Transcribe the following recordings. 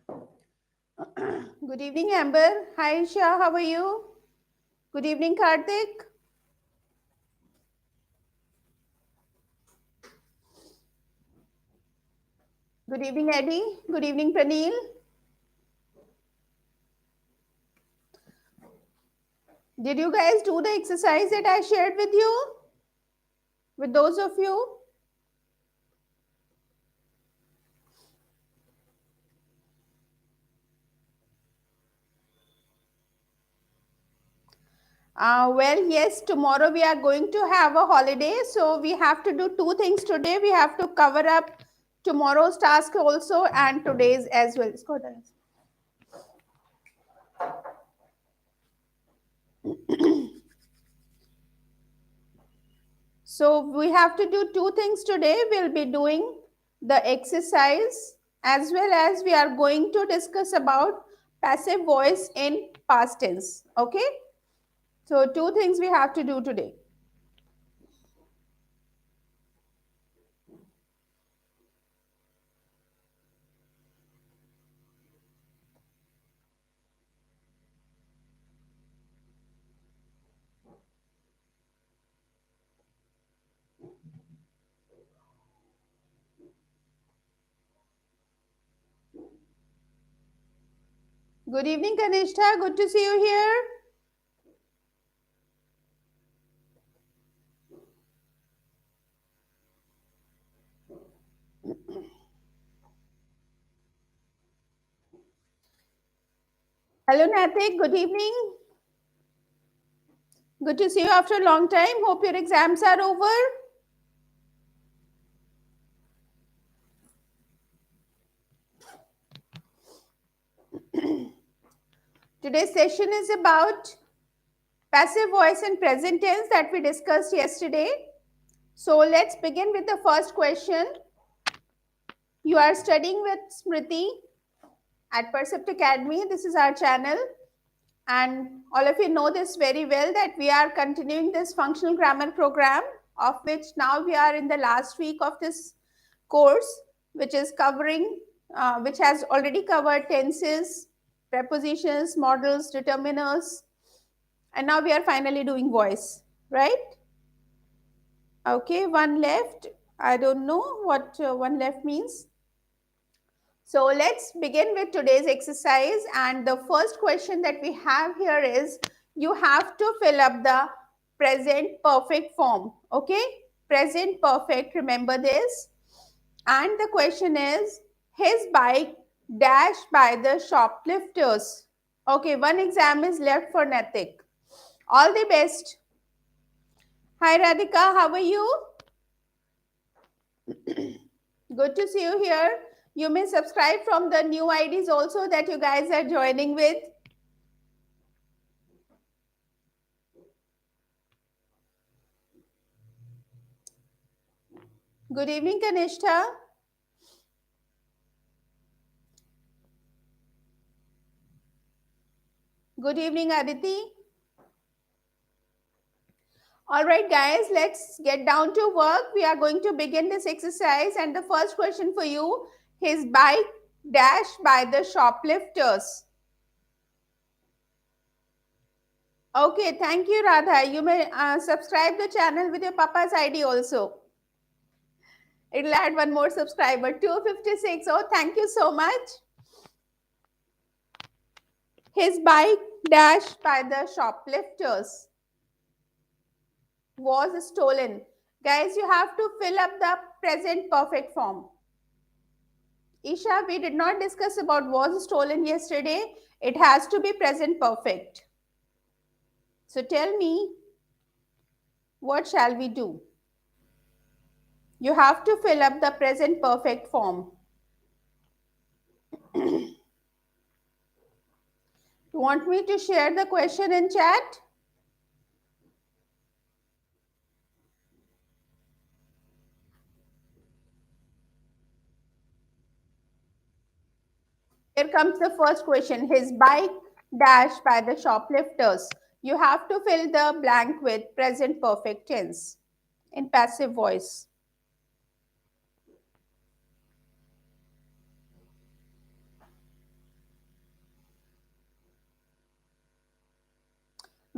Good evening, Amber. Hi, Isha. How are you? Good evening, Karthik. Good evening, Eddie. Good evening, Praneel. Did you guys do the exercise that I shared with you? With those of you? Well, yes, tomorrow we are going to have a holiday. So we have to do two things today. We have to cover up tomorrow's task also and today's as well. So we have to do two things today. We'll be doing the exercise as well as we are going to discuss about passive voice in past tense. Okay. So two things we have to do today. Good evening, Kanishta. Good to see you here. Hello, Natik. Good evening. Good to see you after a long time. Hope your exams are over. Today's session is about passive voice and present tense that we discussed yesterday. So let's begin with the first question. You are studying with Smriti at Percept Academy. This is our channel. And all of you know this very well that we are continuing this functional grammar program, of which now we are in the last week of this course, which is covering, which has already covered tenses, prepositions, modals, determiners, and now we are finally doing voice, right? Okay, one left. I don't know what one left means. So let's begin with today's exercise. And the first question that we have here is you have to fill up the present perfect form. Okay, present perfect, remember this. And the question is his bike dashed by the shoplifters. Okay, one exam is left for Natik. All the best. Hi Radhika, how are you? Good to see you here. You may subscribe from the new IDs also that you guys are joining with. Good evening, Kanishta. Good evening, Aditi. All right, guys, let's get down to work. We are going to begin this exercise. And the first question for you, his bike dashed by the shoplifters. Okay, thank you, Radha. You may subscribe the channel with your papa's ID also. It'll add one more subscriber, 256. Oh, thank you so much. His bike dashed by the shoplifters was stolen. Guys, you have to fill up the present perfect form. Isha, we did not discuss about was stolen yesterday. It has to be present perfect. So tell me, what shall we do? You have to fill up the present perfect form. You want me to share the question in chat? Here comes the first question. His bike dashed by the shoplifters. You have to fill the blank with present perfect tense in passive voice.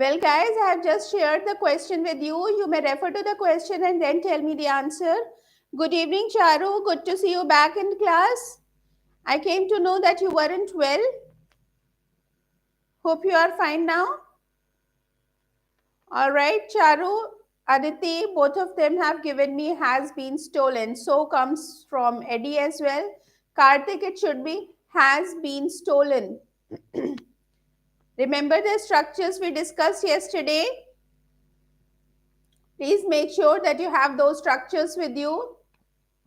Well, guys, I have just shared the question with you. You may refer to the question and then tell me the answer. Good evening, Charu. Good to see you back in class. I came to know that you weren't well. Hope you are fine now. All right, Charu, Aditi, both of them have given me has been stolen. So comes from Eddie as well. Karthik, it should be has been stolen. Remember the structures we discussed yesterday? Please make sure that you have those structures with you.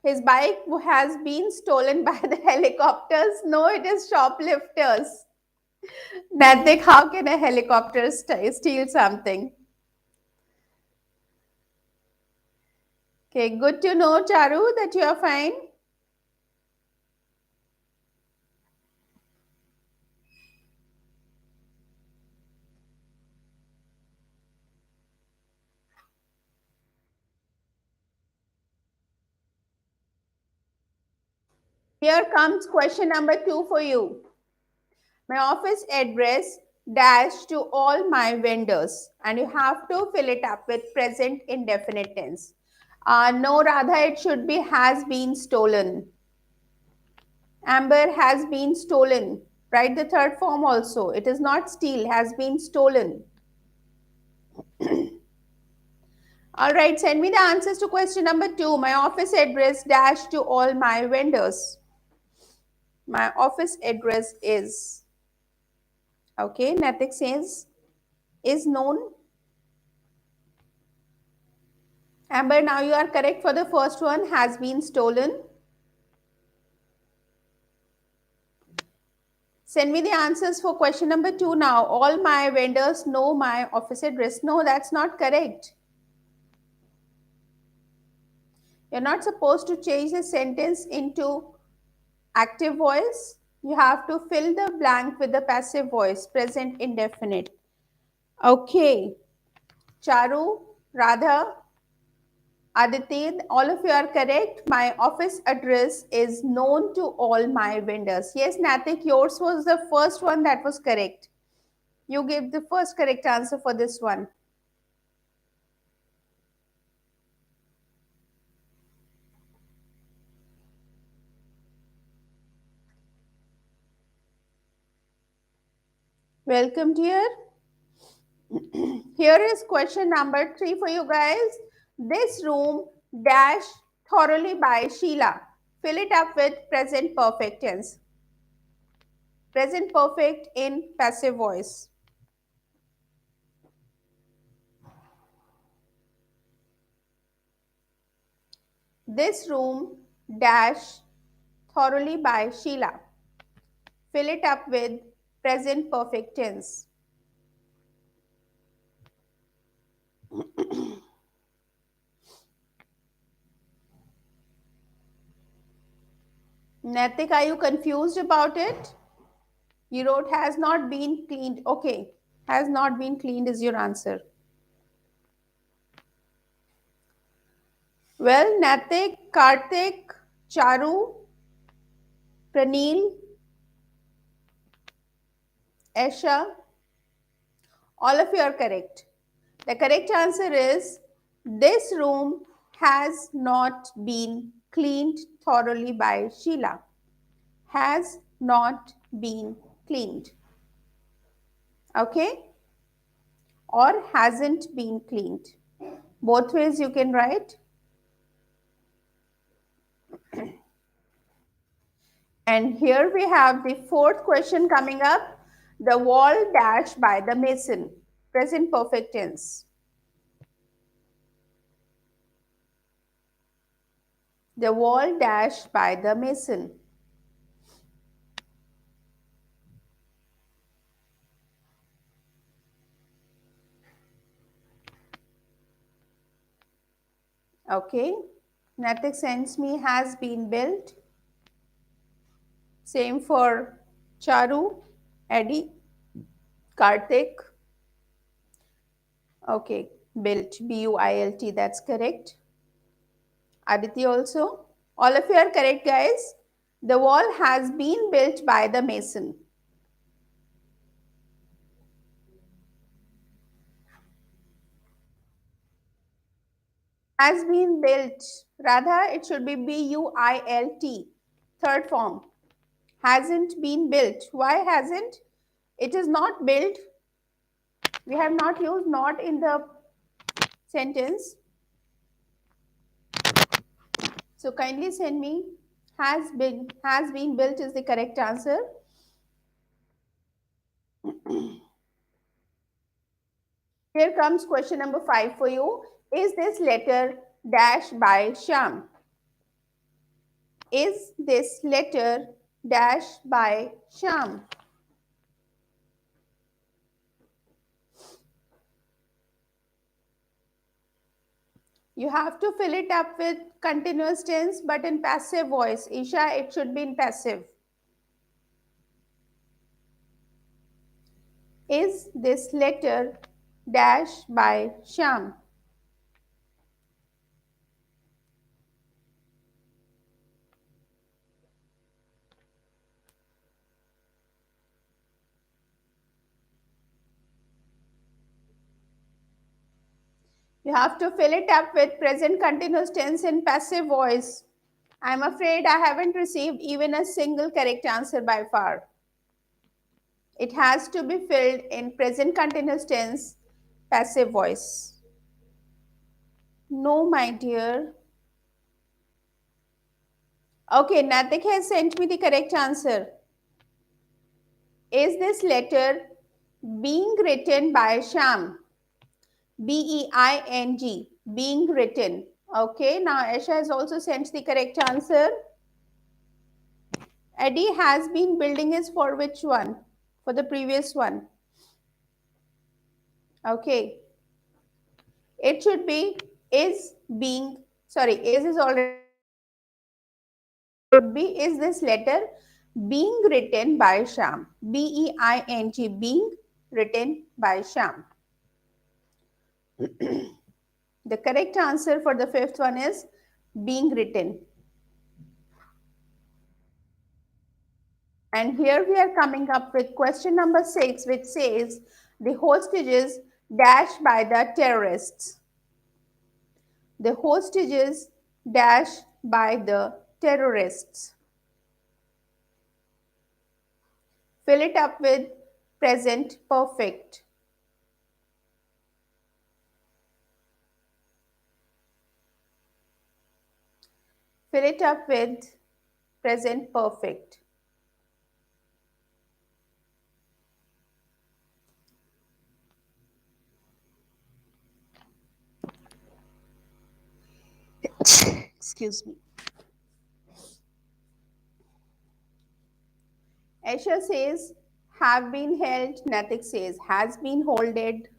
His bike has been stolen by the helicopters. No, it is shoplifters. Natik, how can a helicopter steal something? Okay, good to know, Charu, that you are fine. Here comes question number 2 for you. My office address dash to all my vendors, and you have to fill it up with present indefinite tense. No, Radha, it should be has been stolen. Amber has been stolen. Write the third form also. It is not steal, has been stolen. All right, send me the answers to question number 2. My office address dash to all my vendors. My office address is, okay, Natik says, is known. Amber, now you are correct for the first one, has been stolen. Send me the answers for question number 2 now. All my vendors know my office address. No, that's not correct. You're not supposed to change the sentence into active voice. You have to fill the blank with the passive voice, present indefinite. Okay. Charu, Radha, Aditi, all of you are correct. My office address is known to all my vendors. Yes, Natik, yours was the first one that was correct. You gave the first correct answer for this one. Welcome, dear. Here is question number 3 for you guys. This room dash thoroughly by Sheila. Fill it up with present perfect tense. Present perfect in passive voice. This room dash thoroughly by Sheila. Fill it up with present perfect tense. Natik, are you confused about it? You wrote has not been cleaned. Okay, has not been cleaned is your answer. Well, Natik, Karthik, Charu, Pranil, Esha, all of you are correct. The correct answer is this room has not been cleaned thoroughly by Sheila. Has not been cleaned. Okay? Or hasn't been cleaned. Both ways you can write. And here we have the fourth question coming up. The wall dash by the mason. Present perfect tense. The wall dash by the mason. Okay. Natik sends me has been built. Same for Charu, Eddie, Karthik. Okay, built, B-U-I-L-T, that's correct. Aditi also. All of you are correct, guys. The wall has been built by the mason. Has been built. Radha, it should be B-U-I-L-T. Third form. Hasn't been built. Why hasn't? It is not built. We have not used not in the sentence. So kindly send me has been built is the correct answer. Here comes question number 5 for you. Is this letter dash by Sham? Is this letter dash by Sham? You have to fill it up with continuous tense but in passive voice. Isha, it should be in passive. Is this letter dash by Sham? You have to fill it up with present continuous tense in passive voice. I'm afraid I haven't received even a single correct answer by far. It has to be filled in present continuous tense, passive voice. No, my dear. Okay, Natik has sent me the correct answer. Is this letter being written by Sham? Being, being written. Okay, now Aisha has also sent the correct answer. Eddie has been building is for which one? For the previous one. Okay. It should be is being, sorry, is already, should be is this letter being written by Sham. Being, being written by Sham. The correct answer for the fifth one is being written. And here we are coming up with question number 6, which says the hostages dashed by the terrorists. The hostages dashed by the terrorists. Fill it up with present perfect. Fill it up with present perfect. Excuse me. Aisha says have been held. Natik says has been holded.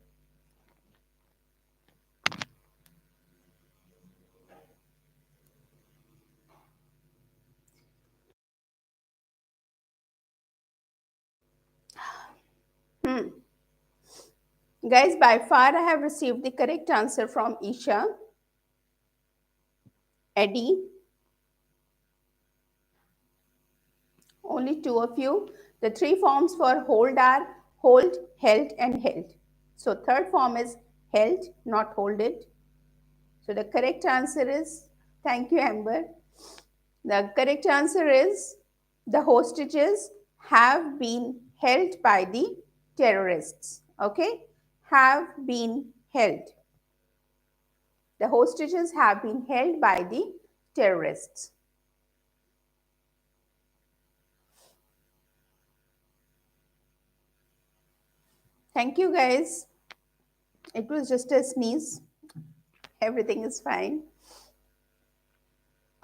Guys, by far I have received the correct answer from Isha, Eddie. Only two of you. The three forms for hold are hold, held, and held. So third form is held, not holded. So the correct answer is, thank you, Amber. The correct answer is the hostages have been held by the terrorists. Okay? Have been held. The hostages have been held by the terrorists. Thank you, guys. It was just a sneeze. Everything is fine.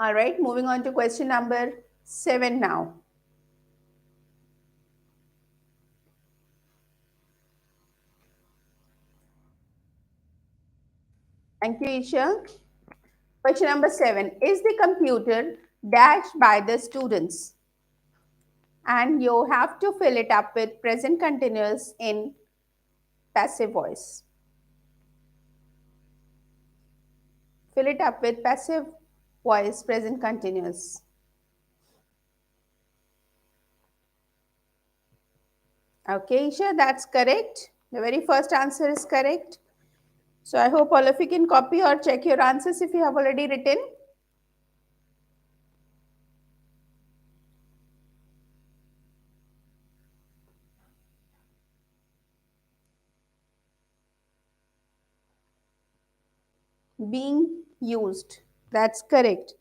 All right, moving on to question number 7 now. Thank you, Isha. Question number 7. Is the computer dashed by the students? And you have to fill it up with present continuous in passive voice. Fill it up with passive voice, present continuous. Okay, Isha, that's correct. The very first answer is correct. So I hope all of you can copy or check your answers if you have already written. Being used. That's correct.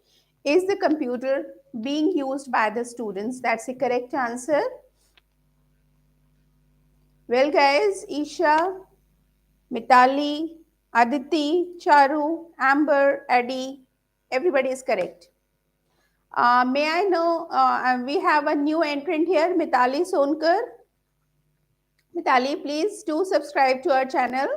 Is the computer being used by the students? That's the correct answer. Well, guys, Isha, Mitali, Aditi, Charu, Amber, Eddie, everybody is correct. May I know, we have a new entrant here, Mitali Sonkar. Mitali, please do subscribe to our channel.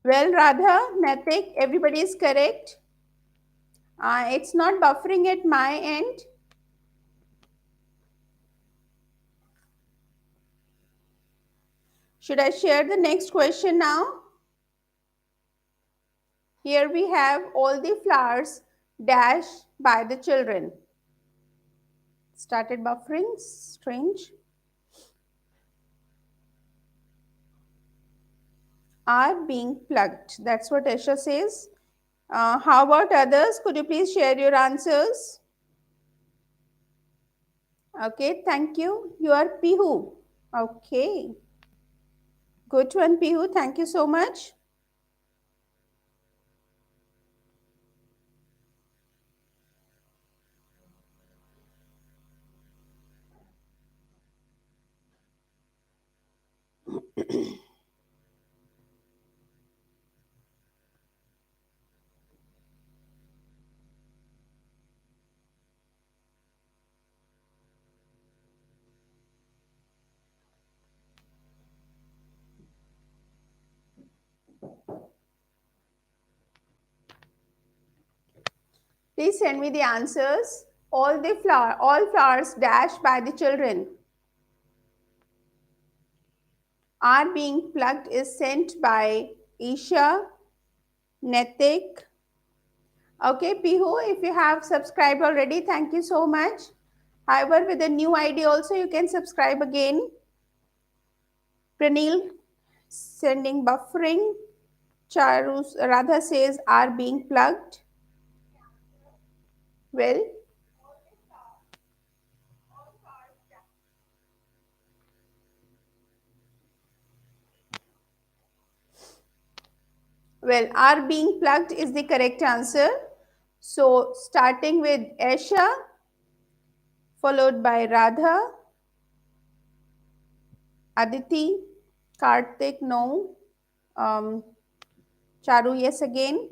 Well, Radha, Natik, everybody is correct. It's not buffering at my end. Should I share the next question now? Here we have all the flowers dashed by the children. Started buffering, strange. Are being plucked. That's what Esha says. How about others? Could you please share your answers? Okay, thank you. You are Pihu. Okay. Good one, Pihu. Thank you so much. Please send me the answers. All flowers dashed by the children are being plucked is sent by Isha, Netik. Okay, Pihu, if you have subscribed already, thank you so much. However, with a new ID also, you can subscribe again. Pranil sending buffering. Charu Radha says are being plugged. Well, are being plugged is the correct answer. So starting with Esha, followed by Radha, Aditi, Karthik, no. Charu, yes again.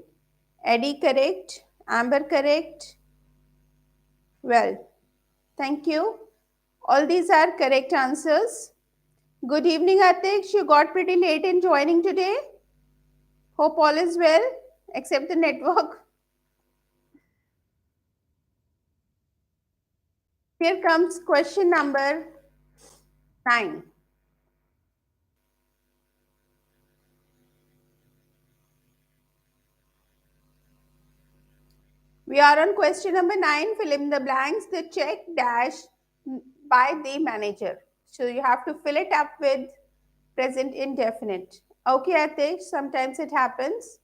Eddie, correct. Amber, correct. Well, thank you. All these are correct answers. Good evening, Atish. You got pretty late in joining today. Hope all is well, except the network. Here comes question number 9. We are on question number 9. Fill in the blanks. The check dash by the manager. So you have to fill it up with present indefinite. Okay, Atish, sometimes it happens.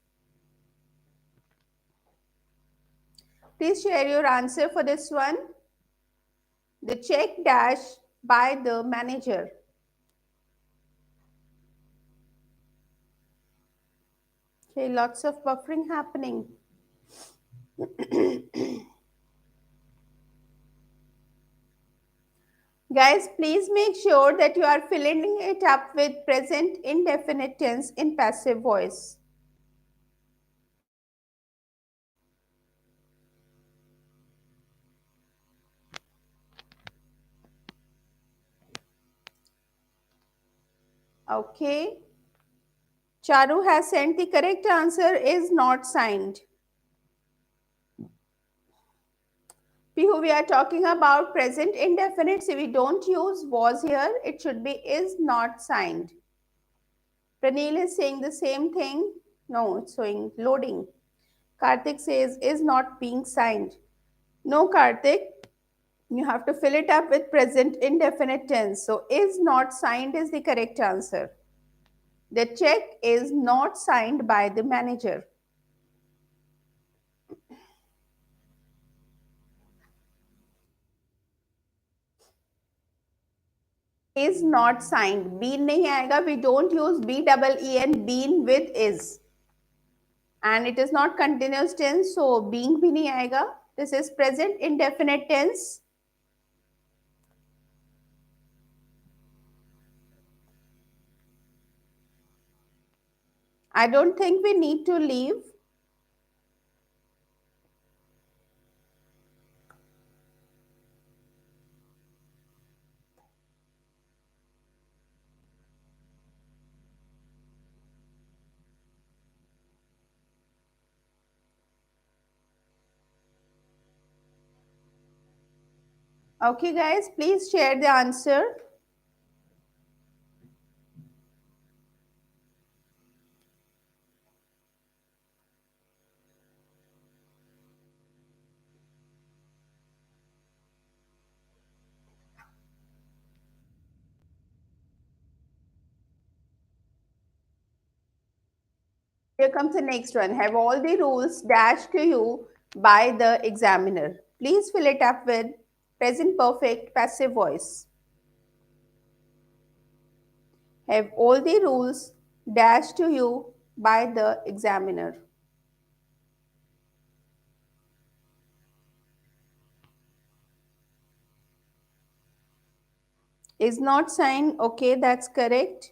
Please share your answer for this one. The check dash by the manager. Okay, lots of buffering happening. Guys, please make sure that you are filling it up with present indefinite tense in passive voice. Okay. Charu has sent the correct answer is not signed. Pihu, we are talking about present indefinite. So we don't use was here. It should be is not signed. Pranil is saying the same thing. No, it's showing loading. Karthik says is not being signed. No, Karthik. You have to fill it up with present indefinite tense. So is not signed is the correct answer. The check is not signed by the manager. Is not signed. Been nahi aayega. We don't use B-double-E-N, been with is. And it is not continuous tense, so being bhi nahi aayega. This is present indefinite tense. I don't think we need to leave. Okay, guys, please share the answer. Here comes the next one. Have all the rules dashed to you by the examiner. Please fill it up with present perfect passive voice. Have all the rules dashed to you by the examiner. Is not signed. Okay, that's correct.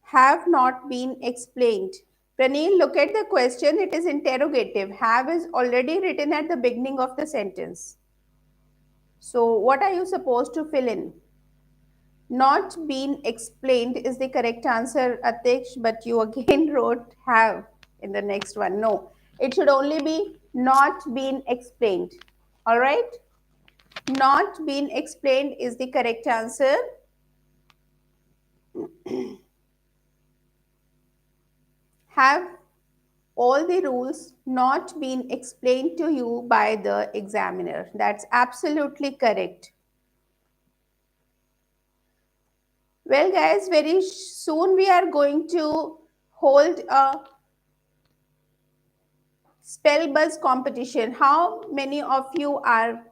Have not been explained. Praneel, look at the question. It is interrogative. Have is already written at the beginning of the sentence. So, what are you supposed to fill in? Not been explained is the correct answer, Atish, but you again wrote have in the next one. No, it should only be not been explained. All right? Not been explained is the correct answer. Have all the rules not been explained to you by the examiner? That's absolutely correct. Well, guys, very soon we are going to hold a spell buzz competition. How many of you are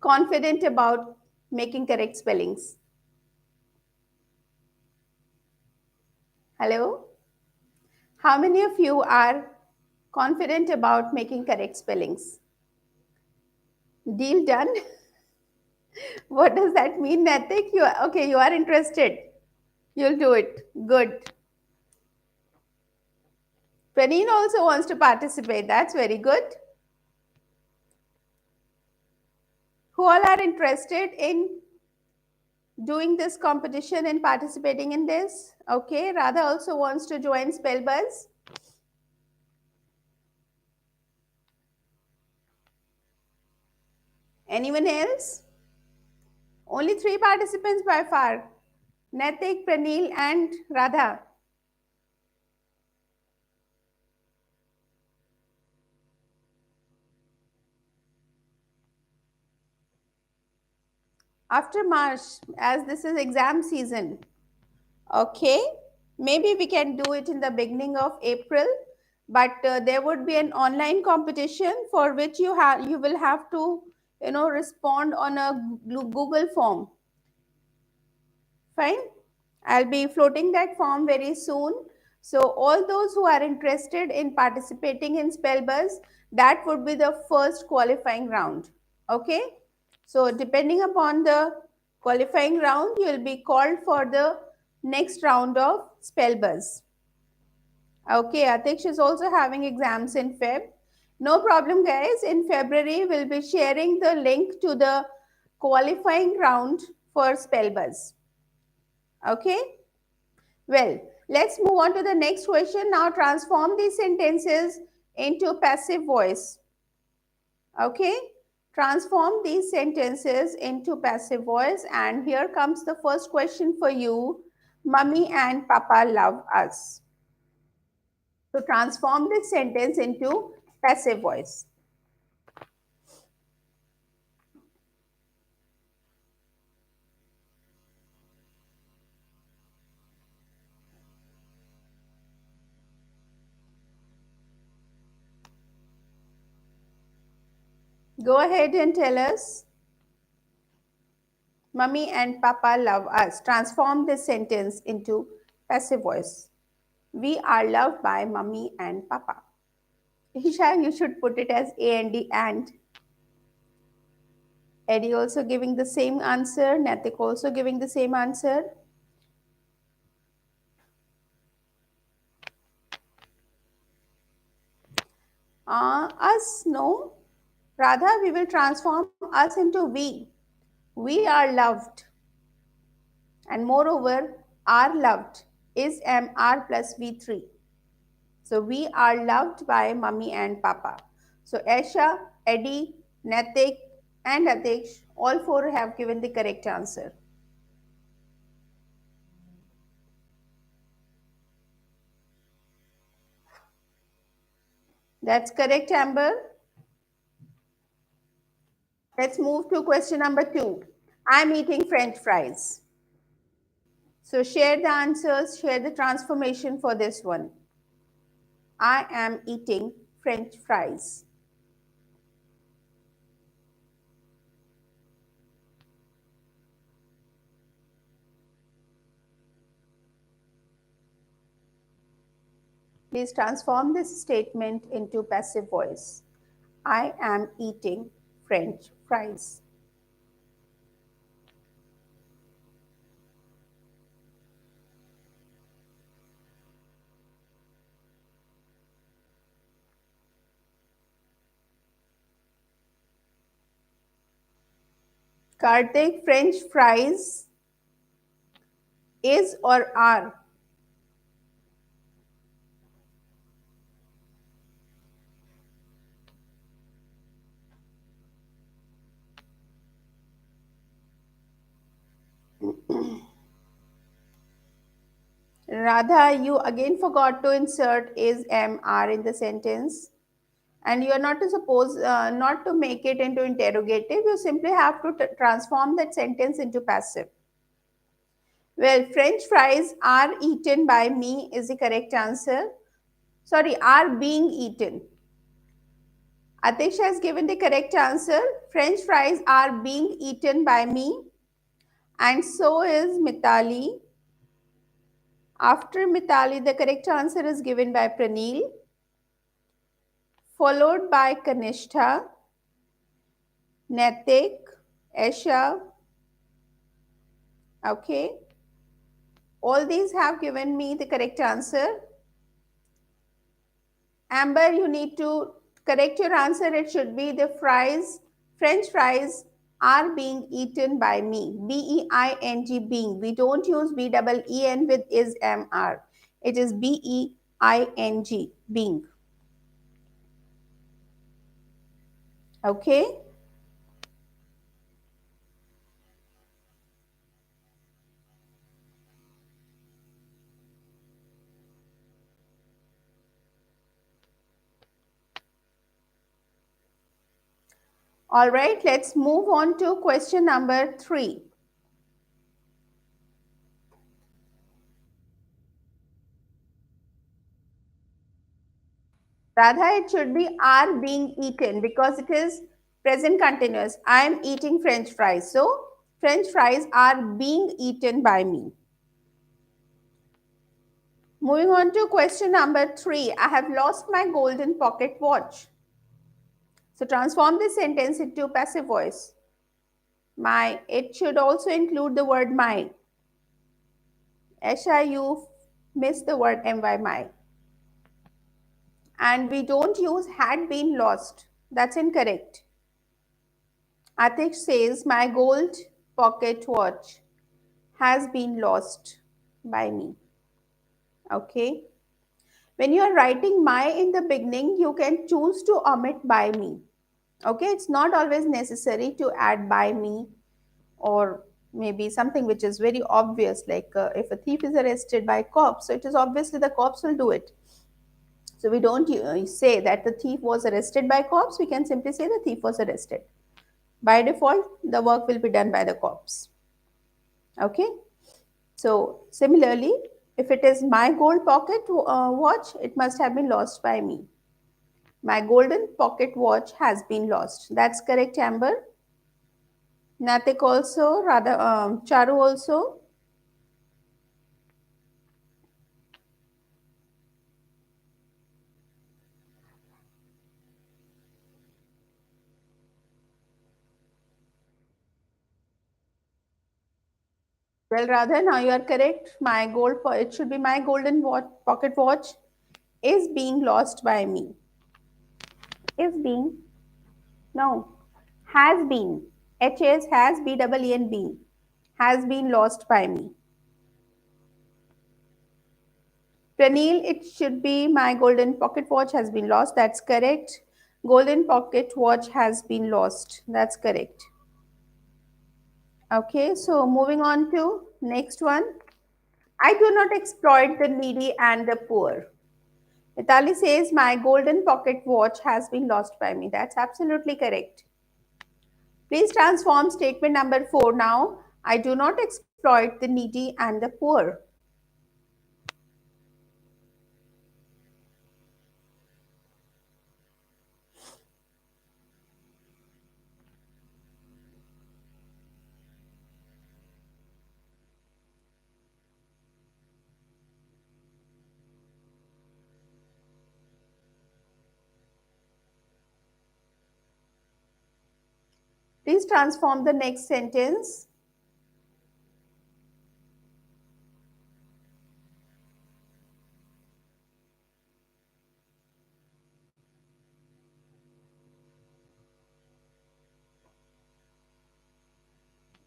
confident about making correct spellings? Hello? How many of you are confident about making correct spellings? Deal done? What does that mean, Natik? You are, okay, you are interested. You'll do it. Good. Praneen also wants to participate. That's very good. Who all are interested in doing this competition and participating in this? Okay, Radha also wants to join Spellbuzz. Anyone else? Only 3 participants by far. Natik, Praneel and Radha. After March, as this is exam season, okay, maybe we can do it in the beginning of April, but there would be an online competition for which you will have to respond on a Google form. Fine. I'll be floating that form very soon. So all those who are interested in participating in Spellbuzz, that would be the first qualifying round. Okay. So depending upon the qualifying round, you'll be called for the next round of Spellbuzz. Okay. Atish is also having exams in Feb. No problem, guys. In February, we'll be sharing the link to the qualifying round for Spellbuzz. Okay. Well, let's move on to the next question. Now transform these sentences into passive voice. Okay. Transform these sentences into passive voice. And here comes the first question for you. Mummy and Papa love us. So transform this sentence into passive voice. Go ahead and tell us. Mummy and Papa love us. Transform this sentence into passive voice. We are loved by Mummy and Papa. Isha, you should put it as A and D and. Eddie also giving the same answer. Natik also giving the same answer. Us, no. Radha, we will transform us into we. We are loved. And moreover, are loved is MR plus V3. So we are loved by Mummy and Papa. So Esha, Eddie, Natik, and Atish, all four have given the correct answer. That's correct, Amber. Let's move to question number 2. I'm eating French fries. So share the answers, share the transformation for this one. I am eating French fries. Please transform this statement into passive voice. I am eating French fries. Karthik, French fries is or are? Radha, you again forgot to insert is MR in the sentence. And you are not to suppose not to make it into interrogative. You simply have to transform that sentence into passive. Well, French fries are eaten by me is the correct answer. Sorry, are being eaten. Atish has given the correct answer. French fries are being eaten by me. And so is Mitali. After Mitali, the correct answer is given by Pranil, followed by Kanishtha, Natik, Esha. Okay. All these have given me the correct answer. Amber, you need to correct your answer. It should be the fries, French fries are being eaten by me. B-E-I-N-G, being. We don't use B-E-E-N with is M-R. It is B-E-I-N-G, being. Okay. All right, let's move on to question number 3. Radha, it should be are being eaten because it is present continuous. I am eating French fries. So, French fries are being eaten by me. Moving on to question number 3. I have lost my golden pocket watch. So, transform this sentence into passive voice. My, it should also include the word my. Esha, you missed the word my. And we don't use had been lost. That's incorrect. Atish says, my gold pocket watch has been lost by me. Okay. When you are writing my in the beginning, you can choose to omit by me. Okay. It's not always necessary to add by me or maybe something which is very obvious, like if a thief is arrested by cops, so it is obviously the cops will do it. So we don't say that the thief was arrested by cops. We can simply say the thief was arrested. By default, the work will be done by the cops. Okay. So similarly, if it is my gold pocket watch, it must have been lost by me. My golden pocket watch has been lost. That's correct, Amber. Natik also, Radha, Charu also. Well, Radha, now you are correct. It should be my golden pocket watch is being lost by me. Is being, no, has been. HS has BEEN been. Has been lost by me. Pranil, it should be my golden pocket watch has been lost. That's correct. Golden pocket watch has been lost. That's correct. Okay, so moving on to next one. I do not exploit the needy and the poor. Mitali says, my golden pocket watch has been lost by me. That's absolutely correct. Please transform statement number 4 now. I do not exploit the needy and the poor. Please transform the next sentence.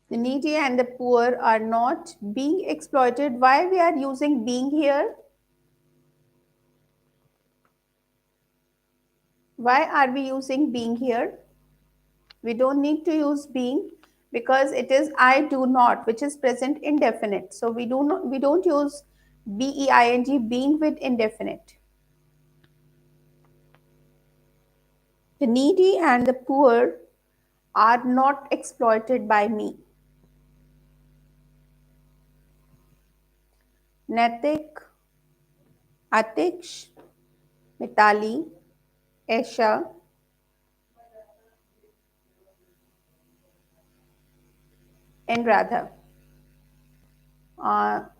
The needy and the poor are not being exploited. Why we are using being here? Why are we using being here? We don't need to use being because it is I do not, which is present indefinite. So we don't use being, being with indefinite. The needy and the poor are not exploited by me. Natik, Atiksh, Mitali, Esha, and Radha.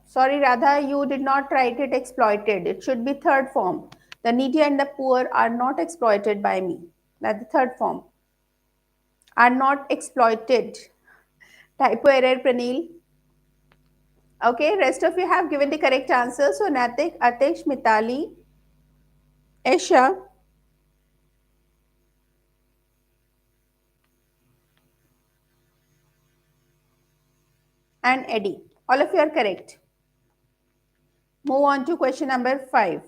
Sorry, Radha, you did not write it exploited. It should be third form. The needy and the poor are not exploited by me. That's the third form. Are not exploited. Typo error, Pranil. Okay, rest of you have given the correct answer. So, Natik, Atish, Mitali, Esha, and Eddie. All of you are correct. Move on to question number 5.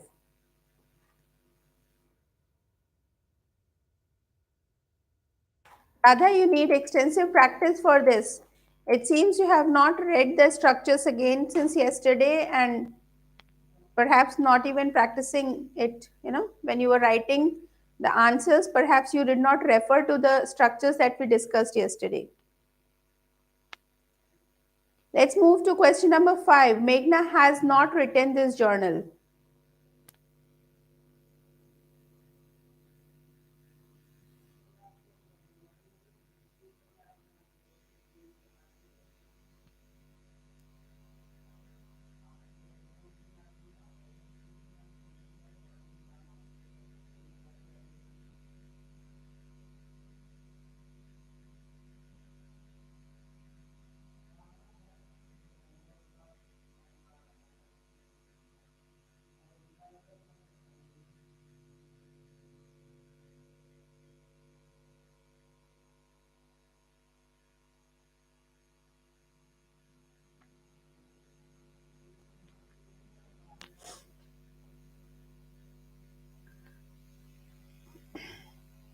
Radha, you need extensive practice for this. It seems you have not read the structures again since yesterday and perhaps not even practicing it. When you were writing the answers, perhaps you did not refer to the structures that we discussed yesterday. Let's move to question number 5. Meghna has not written this journal.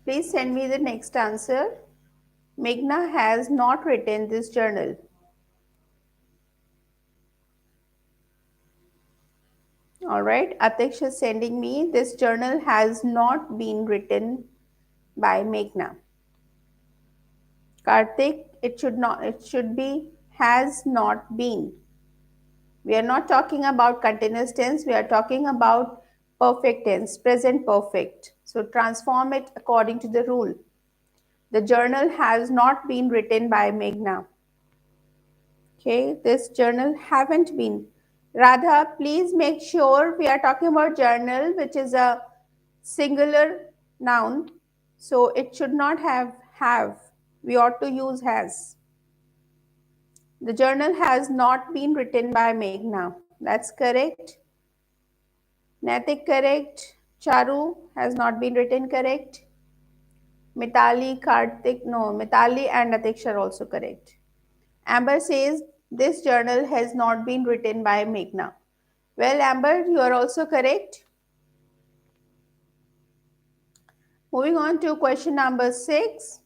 Please send me the next answer. Meghna has not written this journal. All right, Atish is sending me this journal has not been written by Meghna. Karthik, it should be has not been. We are not talking about continuous tense, we are talking about Perfect tense, present perfect. So transform it according to the rule. The journal has not been written by Meghna. Okay, this journal haven't been. Radha, please make sure we are talking about journal, which is a singular noun. So it should not have. We ought to use has. The journal has not been written by Meghna. That's correct. Naitik correct. Charu has not been written correct. Mitali, Kartik, no, Mitali and Atiksha are also correct. Amber says this journal has not been written by Meghna. Well, Amber, you are also correct. Moving on to question number 6.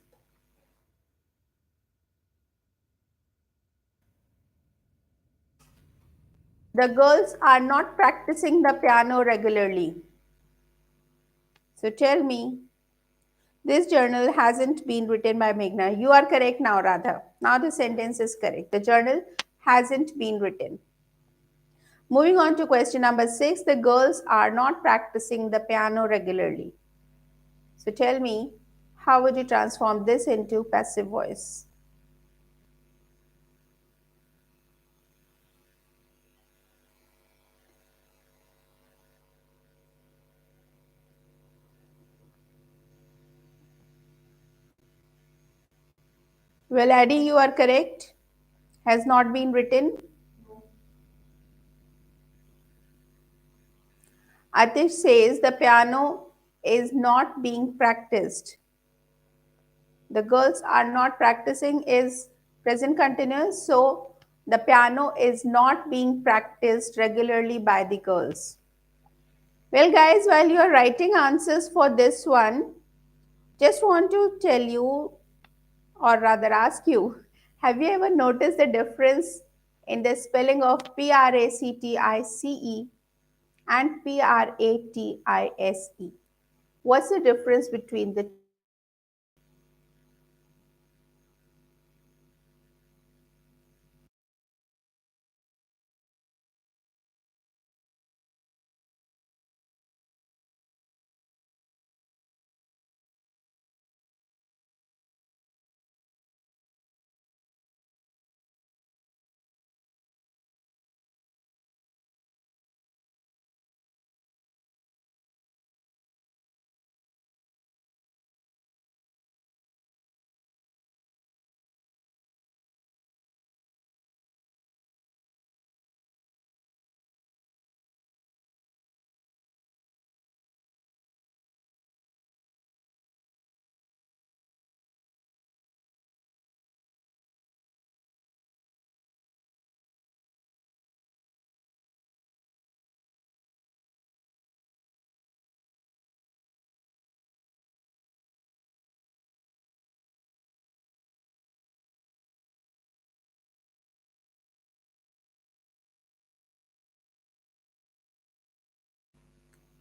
The girls are not practicing the piano regularly. So tell me, this journal hasn't been written by Meghna. You are correct now, Radha. Now the sentence is correct. The journal hasn't been written. Moving on to question number 6. The girls are not practicing the piano regularly. So tell me, how would you transform this into passive voice? Well, Addy, you are correct. Has not been written. Atish says the piano is not being practiced. The girls are not practicing is present continuous, so the piano is not being practiced regularly by the girls. Well, guys, while you are writing answers for this one, just want to tell you, or rather ask you, have you ever noticed the difference in the spelling of Practice and Pratise? What's the difference between the two?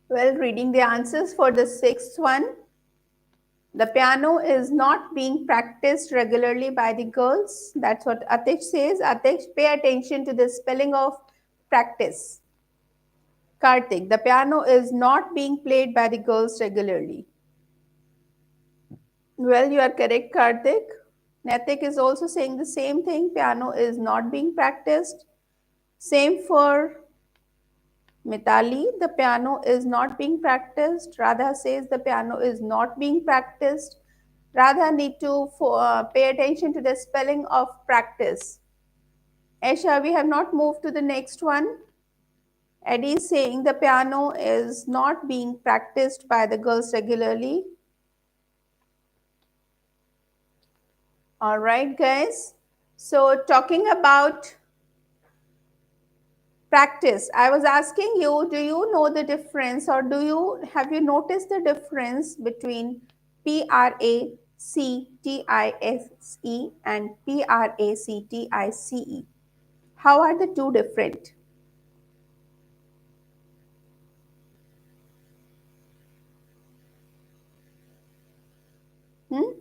Well, reading the answers for the sixth one, the piano is not being practiced regularly by the girls. That's what Atish says. Atish, pay attention to the spelling of practice. Kartik, the piano is not being played by the girls regularly. Well, you are correct, Kartik. Natik is also saying the same thing. Piano is not being practiced. Same for Mitali, the piano is not being practiced. Radha says the piano is not being practiced. Radha need to pay attention to the spelling of practice. Esha, we have not moved to the next one. Eddie is saying the piano is not being practiced by the girls regularly. All right, guys. So talking about practice, I was asking you, do you know the difference, or have you noticed the difference between Practise and Practice? How are the two different? Hmm?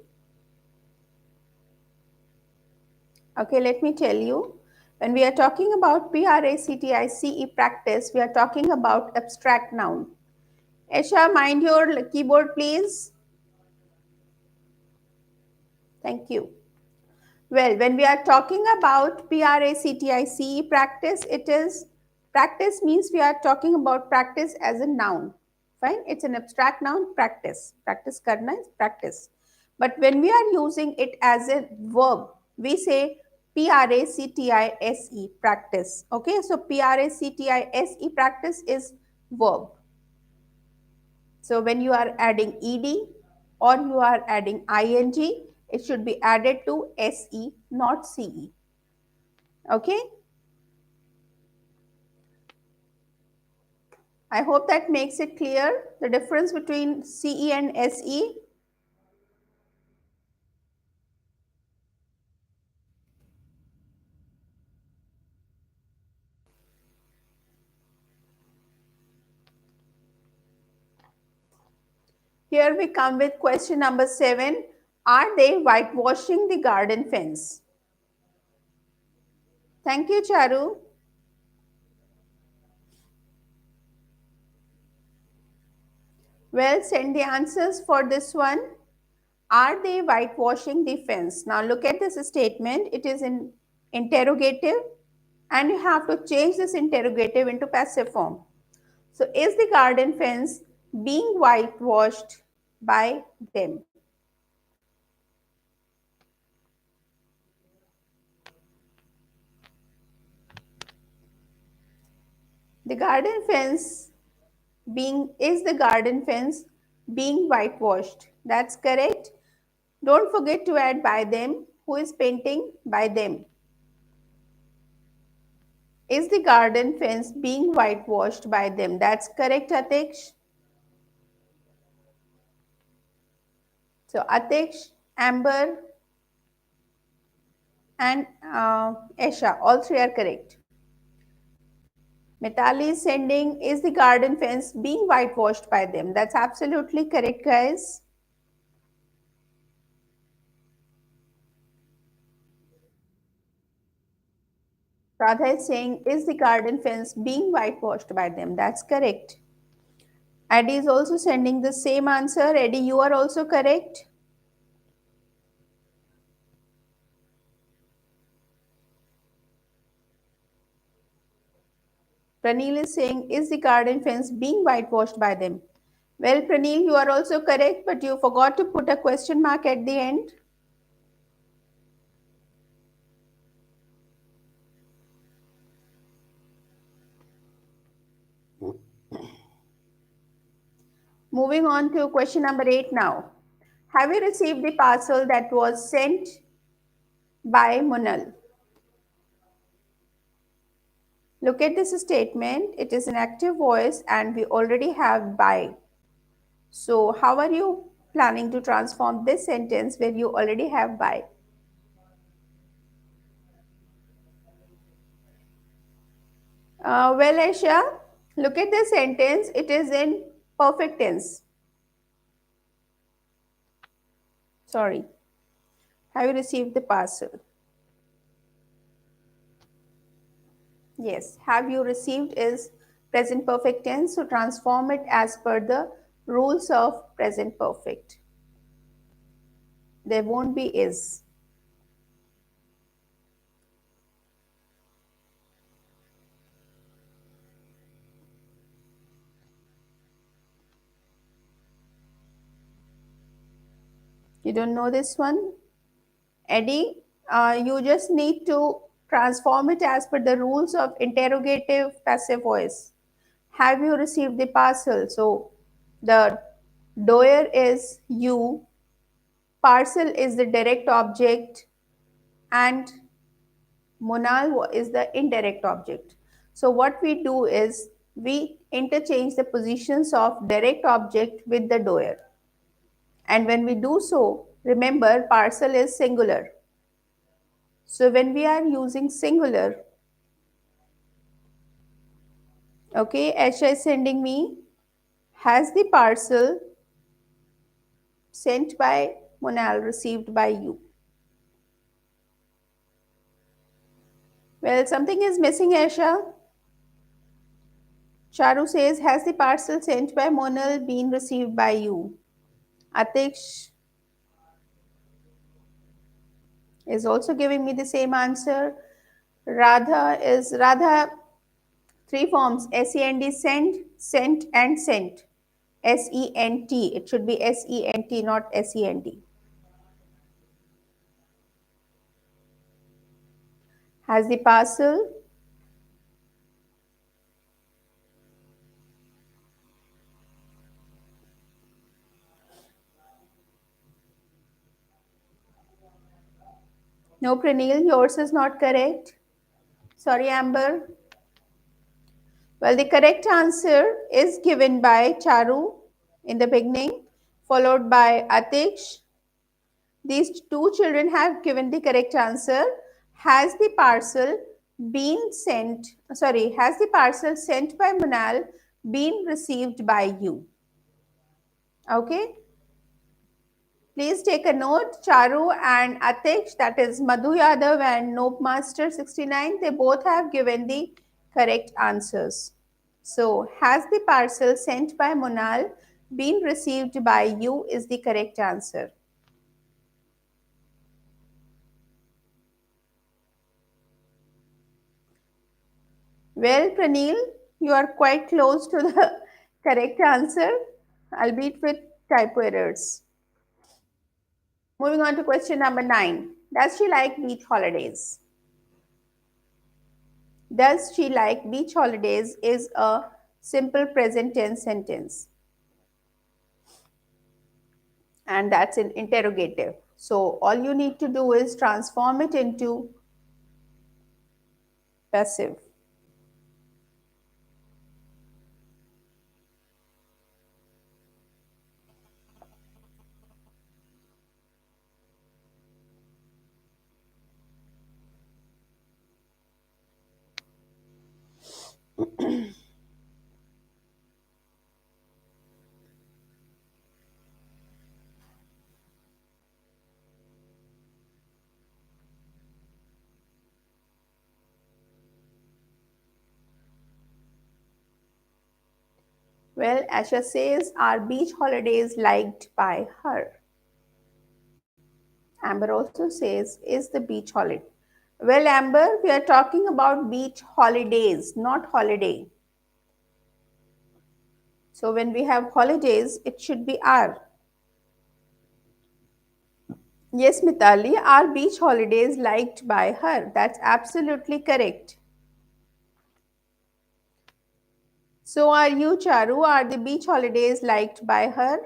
Okay, let me tell you. When we are talking about Practice, we are talking about abstract noun. Esha, mind your keyboard, please. Thank you. Well, when we are talking about PRACTICE practice, practice means we are talking about practice as a noun. Fine, it's an abstract noun, practice. Practice karna is practice. But when we are using it as a verb, we say PRACTISE practice. Okay, so PRACTISE practice is verb. So when you are adding ed or you are adding ing, it should be added to se, not ce. Okay. I hope that makes it clear the difference between ce and se. Here we come with question number 7. Are they whitewashing the garden fence? Thank you, Charu. Well, send the answers for this one. Are they whitewashing the fence? Now look at this statement. It is in interrogative and you have to change this interrogative into passive form. So is the garden fence being whitewashed by them? The garden fence is the garden fence being whitewashed? That's correct. Don't forget to add by them. Who is painting? By them. Is the garden fence being whitewashed by them? That's correct, Atish. So Atish, Amber, and Esha, all three are correct. Mitali is sending, is the garden fence being whitewashed by them? That's absolutely correct, guys. Radha is saying, is the garden fence being whitewashed by them? That's correct. Eddie is also sending the same answer. Eddie, you are also correct. Pranil is saying, is the garden fence being whitewashed by them? Well, Pranil, you are also correct, but you forgot to put a question mark at the end. Moving on to question number 8 now. Have you received the parcel that was sent by Munal? Look at this statement. It is an active voice and we already have by. So how are you planning to transform this sentence where you already have by? Well, Aisha, look at the sentence. It is in perfect tense. Sorry. Have you received the parcel? Yes. Have you received is present perfect tense. So transform it as per the rules of present perfect. There won't be is. You don't know this one? Eddie, you just need to transform it as per the rules of interrogative passive voice. Have you received the parcel? So the doer is you, parcel is the direct object, and Monal is the indirect object. So what we do is we interchange the positions of direct object with the doer. And when we do so, remember parcel is singular. So when we are using singular, okay, Asha is sending me, has the parcel sent by Monal received by you? Well, something is missing, Asha. Charu says, has the parcel sent by Monal been received by you? Atish is also giving me the same answer. Radha, three forms: SEND, sent, and sent. SENT. It should be SENT, not SEND. Has the parcel? No, Pranil, yours is not correct. Sorry, Amber. Well, the correct answer is given by Charu in the beginning, followed by Atish. These two children have given the correct answer. Has the parcel been sent? Sorry, has the parcel sent by Munal been received by you? Okay. Please take a note. Charu and Atish, that is Madhu Yadav and Nope Master 69, they both have given the correct answers. So, has the parcel sent by Munal been received by you is the correct answer. Well, Pranil, you are quite close to the correct answer, albeit with typo errors. Moving on to question number 9. Does she like beach holidays? Does she like beach holidays is a simple present tense sentence, and that's an interrogative. So all you need to do is transform it into passive. Well, Asha says, are beach holidays liked by her? Amber also says, is the beach holiday? Well, Amber, we are talking about beach holidays, not holiday. So when we have holidays, it should be are. Yes, Mitali, are beach holidays liked by her? That's absolutely correct. So are you, Charu? Are the beach holidays liked by her?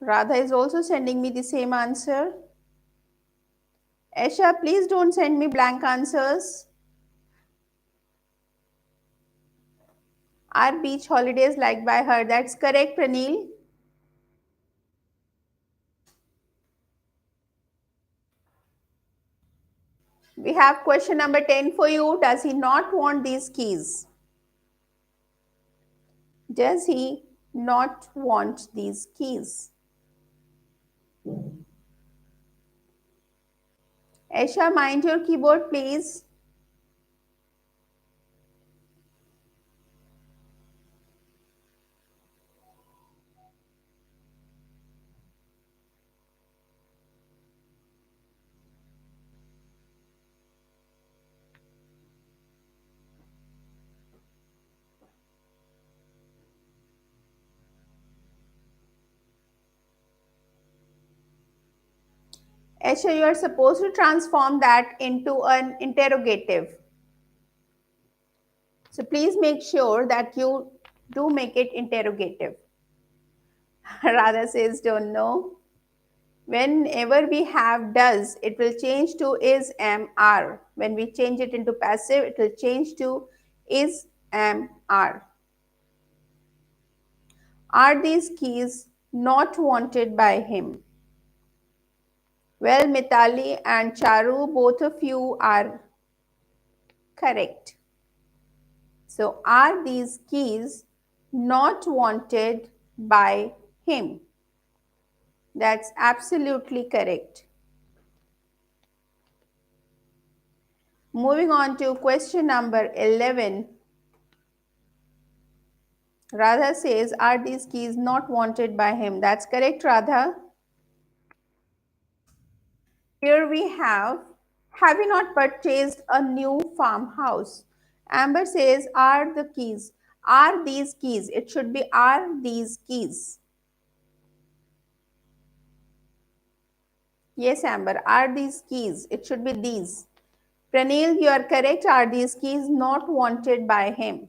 Radha is also sending me the same answer. Esha, please don't send me blank answers. Are beach holidays liked by her? That's correct, Pranil. We have question number 10 for you. Does he not want these keys? Does he not want these keys? Esha, mind your keyboard, please. Esha, you are supposed to transform that into an interrogative. So please make sure that you do make it interrogative. Radha says, don't know. Whenever we have does, it will change to is, am, are. When we change it into passive, it will change to is, am, are. Are these keys not wanted by him? Well, Mitali and Charu, both of you are correct. So, are these keys not wanted by him? That's absolutely correct. Moving on to question number 11. Radha says, are these keys not wanted by him? That's correct, Radha. Here we have you not purchased a new farmhouse? Amber says, are the keys? Are these keys? It should be, are these keys? Yes, Amber, are these keys? It should be these. Pranil, you are correct. Are these keys not wanted by him?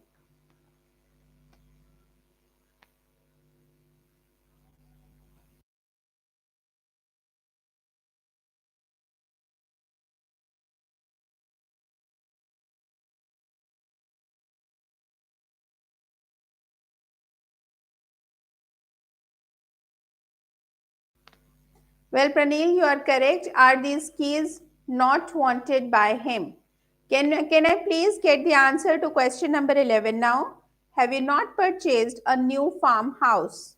Well, Pranil, you are correct. Are these keys not wanted by him? Can I please get the answer to question number 11 now? Have you not purchased a new farmhouse?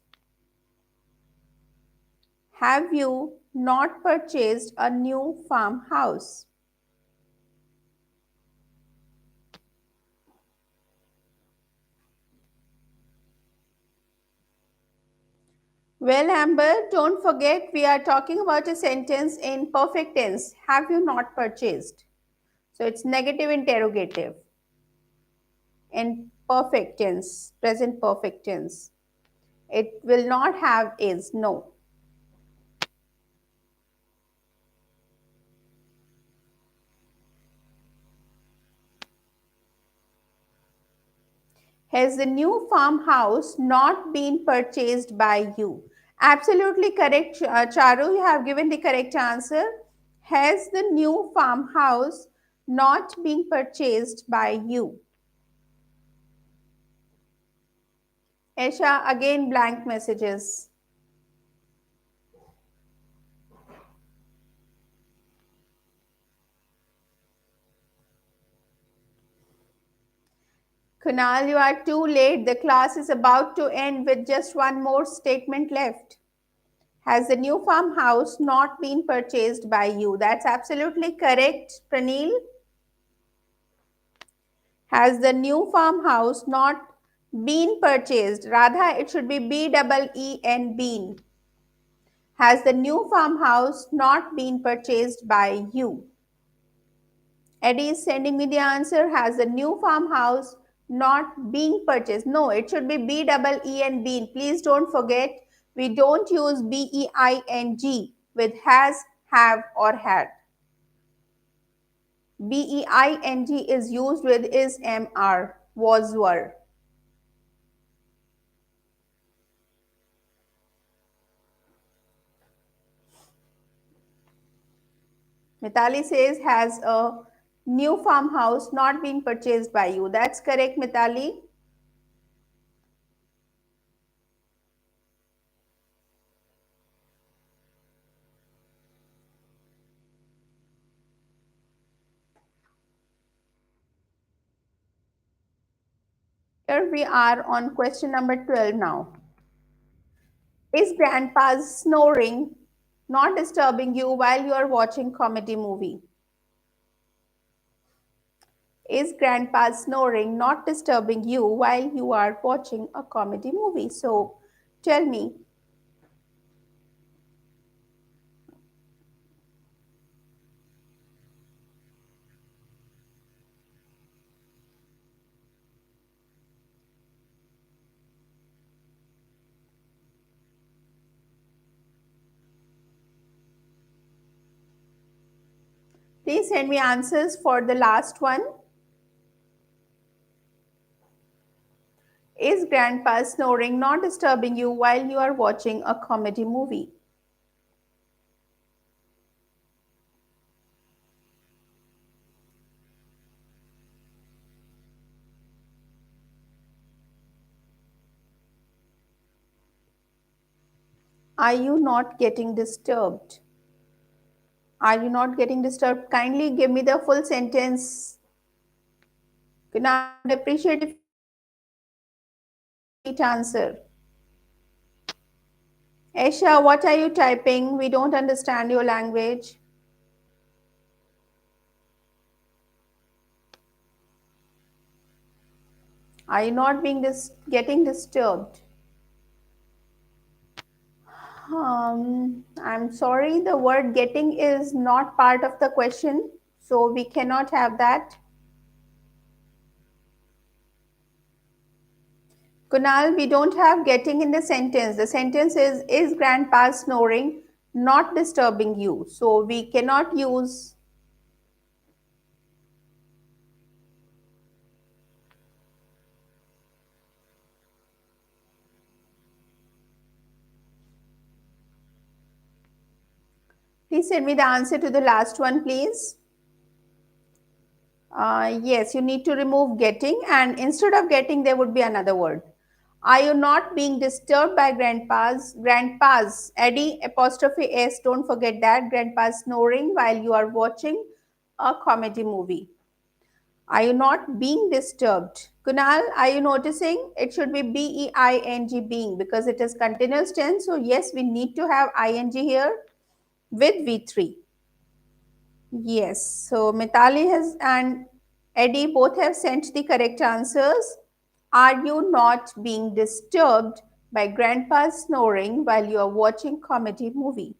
Have you not purchased a new farmhouse? Well, Amber, don't forget we are talking about a sentence in perfect tense. Have you not purchased? So it's negative interrogative in perfect tense, present perfect tense. It will not have is, no. Has the new farmhouse not been purchased by you? Absolutely correct, Charu. You have given the correct answer. Has the new farmhouse not been purchased by you? Esha, again blank messages. Kunal, you are too late. The class is about to end with just one more statement left. Has the new farmhouse not been purchased by you? That's absolutely correct, Pranil. Has the new farmhouse not been purchased? Radha, it should be B-double-E-N, been. Has the new farmhouse not been purchased by you? Eddie is sending me the answer. Has the new farmhouse not being purchased? No, it should be B-double-E-N, been. Please don't forget, we don't use B-E-I-N-G with has, have, or had. B-E-I-N-G is used with is, am, are, was, were. Mitali says, has a new farmhouse not been purchased by you? That's correct, Mitali. Here we are on question number 12 now. Is grandpa's snoring not disturbing you while you are watching comedy movie? Is grandpa's snoring not disturbing you while you are watching a comedy movie? So tell me. Please send me answers for the last one. Is grandpa's snoring not disturbing you while you are watching a comedy movie? Are you not getting disturbed? Are you not getting disturbed? Kindly give me the full sentence. I would appreciate if you answer. Esha, what are you typing? We don't understand your language. Are you not getting disturbed? I'm sorry, the word getting is not part of the question, so we cannot have that. Kunal, we don't have getting in the sentence. The sentence is grandpa snoring not disturbing you? So we cannot use. Please send me the answer to the last one, please. Yes, you need to remove getting, and instead of getting, there would be another word. Are you not being disturbed by grandpa's Eddie apostrophe S? Don't forget that grandpa's snoring while you are watching a comedy movie. Are you not being disturbed? Kunal, are you noticing? It should be being being because it is continuous tense. So yes, we need to have ing here with V3. Yes. So Mitali has and Eddie both have sent the correct answers. Are you not being disturbed by grandpa's snoring while you are watching comedy movie?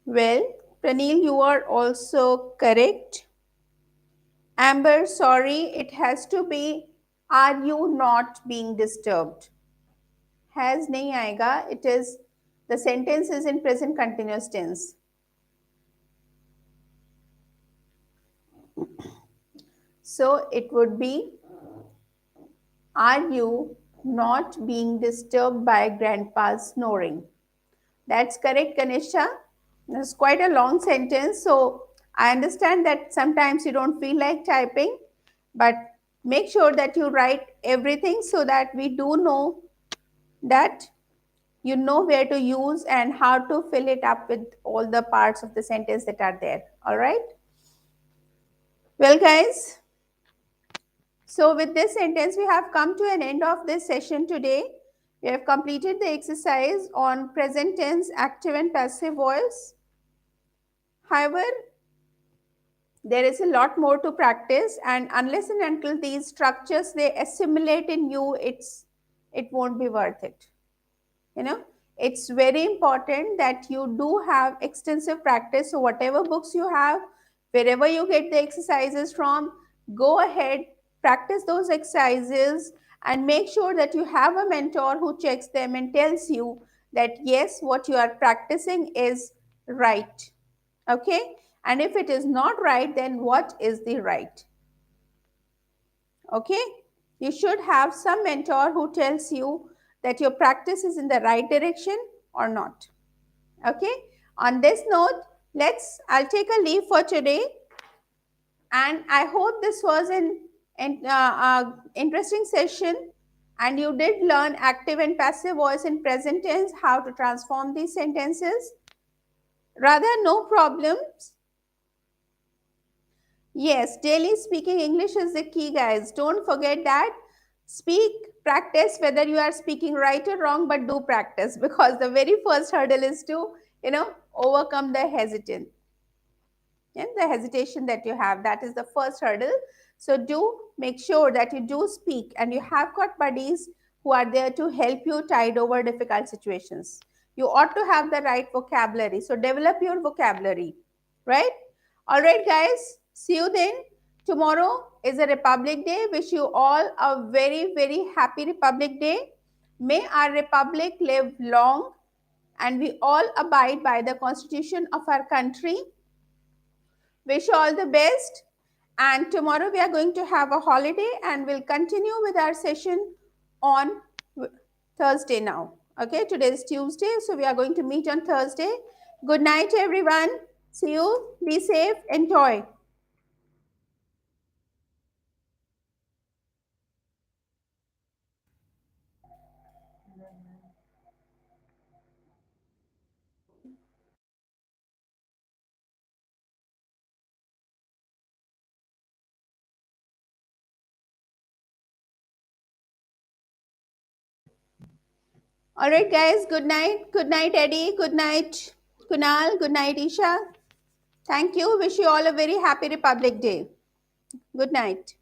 Well, Pranil, you are also correct. Amber, sorry, it has to be are you not being disturbed? Has nahi aayega. It is the sentence is in present continuous tense. So it would be are you not being disturbed by grandpa's snoring? That's correct, Ganesha. It's quite a long sentence. So I understand that sometimes you don't feel like typing, but make sure that you write everything so that we do know that you know where to use and how to fill it up with all the parts of the sentence that are there. All right. Well, guys, so with this sentence, we have come to an end of this session today. We have completed the exercise on present tense, active and passive voice. However, there is a lot more to practice, and unless and until these structures they assimilate in you, it won't be worth it. You know, it's very important that you do have extensive practice. So whatever books you have, wherever you get the exercises from, go ahead, practice those exercises, and make sure that you have a mentor who checks them and tells you that yes, what you are practicing is right. Okay, and if it is not right, then what is the right? Okay, you should have some mentor who tells you that your practice is in the right direction or not. Okay, on this note, I'll take a leave for today, and I hope this was an interesting session, and you did learn active and passive voice in present tense, how to transform these sentences. Rather, no problems. Yes, daily speaking English is the key, guys. Don't forget that. Speak, practice whether you are speaking right or wrong, but do practice because the very first hurdle is to, overcome the hesitant and the hesitation that you have. That is the first hurdle. So do make sure that you do speak and you have got buddies who are there to help you tide over difficult situations. You ought to have the right vocabulary. So develop your vocabulary, right? All right, guys. See you then. Tomorrow is a Republic Day. Wish you all a very, very happy Republic Day. May our Republic live long and we all abide by the Constitution of our country. Wish you all the best. And tomorrow we are going to have a holiday and we'll continue with our session on Thursday now. Okay, today is Tuesday, so we are going to meet on Thursday. Good night, everyone. See you. Be safe. Enjoy. All right, guys. Good night. Good night, Eddie. Good night, Kunal. Good night, Isha. Thank you. Wish you all a very happy Republic Day. Good night.